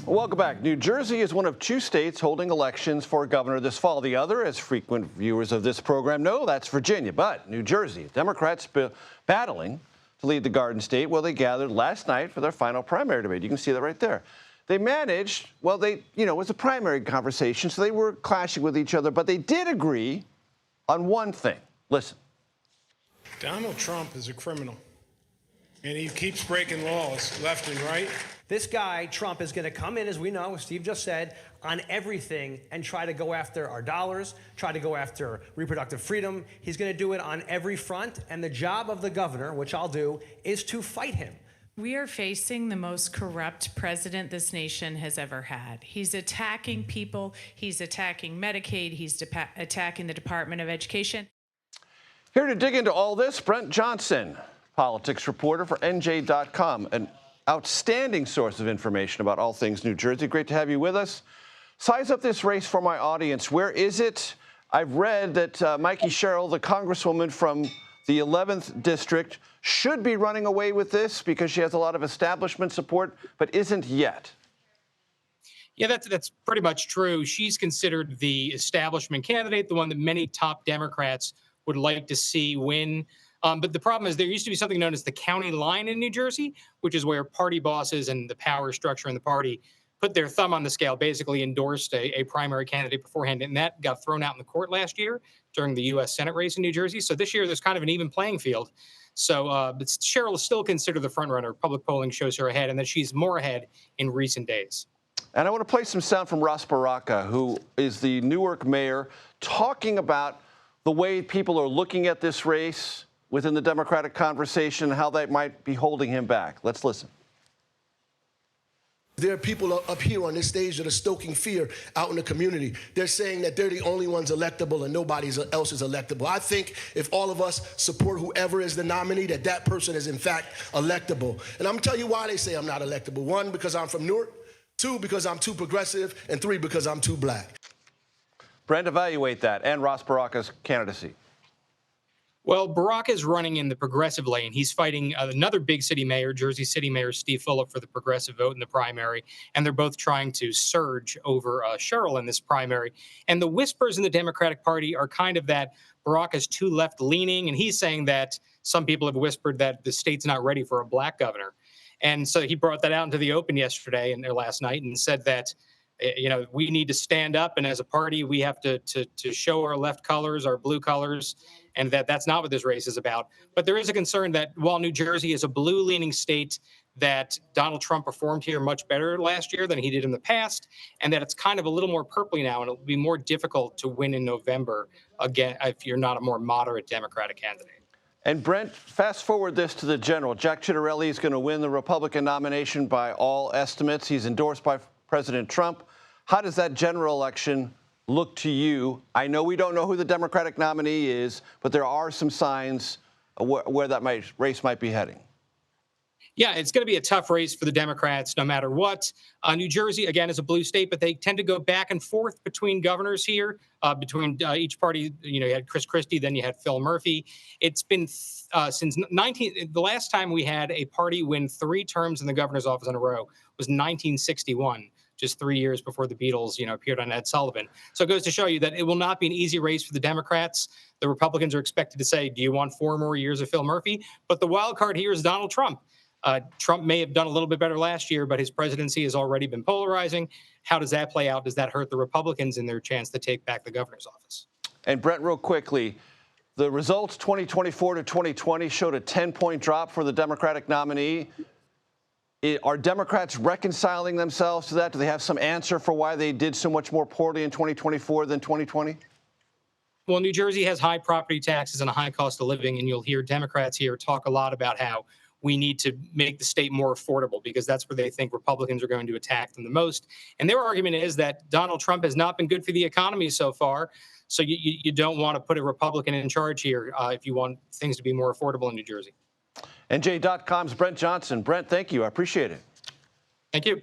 Welcome back. New Jersey is one of two states holding elections for governor this fall. The other, as frequent viewers of this program know, that's Virginia. But New Jersey, Democrats battling to lead the Garden State. Well, they gathered last night for their final primary debate. You can see that right there. They managed, well, it was a primary conversation, so they were clashing with each other, but they did agree on one thing. Listen. Donald Trump is a criminal, and he keeps breaking laws left and right. This guy, Trump, is going to come in, as we know, as Steve just said, on everything and try to go after our dollars, try to go after reproductive freedom. He's going to do it on every front. And the job of the governor, which I'll do, is to fight him. We are facing the most corrupt president this nation has ever had. He's attacking people. He's attacking Medicaid. He's attacking the Department of Education. Here to dig into all this, Brent Johnson, politics reporter for NJ.com. An outstanding source of information about all things New Jersey. Great to have you with us. Size up this race for my audience. Where is it? I've read that Mikey Sherrill, the congresswoman from the 11th district, should be running away with this because she has a lot of establishment support, but isn't yet. Yeah, that's pretty much true. She's considered the establishment candidate, the one that many top Democrats would like to see win. But the problem is there used to be something known as the county line in New Jersey, which is where party bosses and the power structure in the party put their thumb on the scale, basically endorsed a primary candidate beforehand. And that got thrown out in the court last year during the U.S. Senate race in New Jersey. So this year there's kind of an even playing field. So but Cheryl is still considered the front runner. Public polling shows her ahead, and that she's more ahead in recent days. And I want to play some sound from Ross Baraka, who is the Newark mayor, talking about the way people are looking at this race within the Democratic conversation, how that might be holding him back. Let's listen. There are people up here on this stage that are stoking fear out in the community. They're saying that they're the only ones electable and nobody else is electable. I think if all of us support whoever is the nominee, that person is in fact electable. And I'm gonna tell you why they say I'm not electable. 1, because I'm from Newark. 2, because I'm too progressive. And 3, because I'm too black. Brent, evaluate that and Ross Baraka's candidacy. Well, Barack is running in the progressive lane. He's fighting another big city mayor, Jersey City Mayor Steve Fulop, for the progressive vote in the primary. And they're both trying to surge over Sherrill in this primary. And the whispers in the Democratic Party are kind of that Barack is too left-leaning. And he's saying that some people have whispered that the state's not ready for a black governor. And so he brought that out into the open yesterday and last night and said that, we need to stand up. And as a party, we have to show our left colors, our blue colors, and that's not what this race is about. But there is a concern that while New Jersey is a blue-leaning state, that Donald Trump performed here much better last year than he did in the past, and that it's kind of a little more purpley now, and it'll be more difficult to win in November, again, if you're not a more moderate Democratic candidate. And Brent, fast forward this to the general. Jack Ciattarelli is going to win the Republican nomination by all estimates. He's endorsed by President Trump. How does that general election look to you? I know we don't know who the Democratic nominee is, but there are some signs where that race might be heading. Yeah, it's going to be a tough race for the Democrats no matter what. New Jersey, again, is a blue state, but they tend to go back and forth between governors here, between each party. You had Chris Christie, then you had Phil Murphy. It's been since the last time we had a party win 3 terms in the governor's office in a row was 1961. Just 3 years before the Beatles, appeared on Ed Sullivan. So it goes to show you that it will not be an easy race for the Democrats. The Republicans are expected to say, do you want 4 more years of Phil Murphy? But the wild card here is Donald Trump. Trump may have done a little bit better last year, but his presidency has already been polarizing. How does that play out? Does that hurt the Republicans in their chance to take back the governor's office? And Brent, real quickly, the results 2024 to 2020 showed a 10-point drop for the Democratic nominee. Are Democrats reconciling themselves to that? Do they have some answer for why they did so much more poorly in 2024 than 2020? Well, New Jersey has high property taxes and a high cost of living, and you'll hear Democrats here talk a lot about how we need to make the state more affordable because that's where they think Republicans are going to attack them the most. And their argument is that Donald Trump has not been good for the economy so far, so you don't want to put a Republican in charge here if you want things to be more affordable in New Jersey. NJ.com's Brent Johnson. Brent, thank you. I appreciate it. Thank you.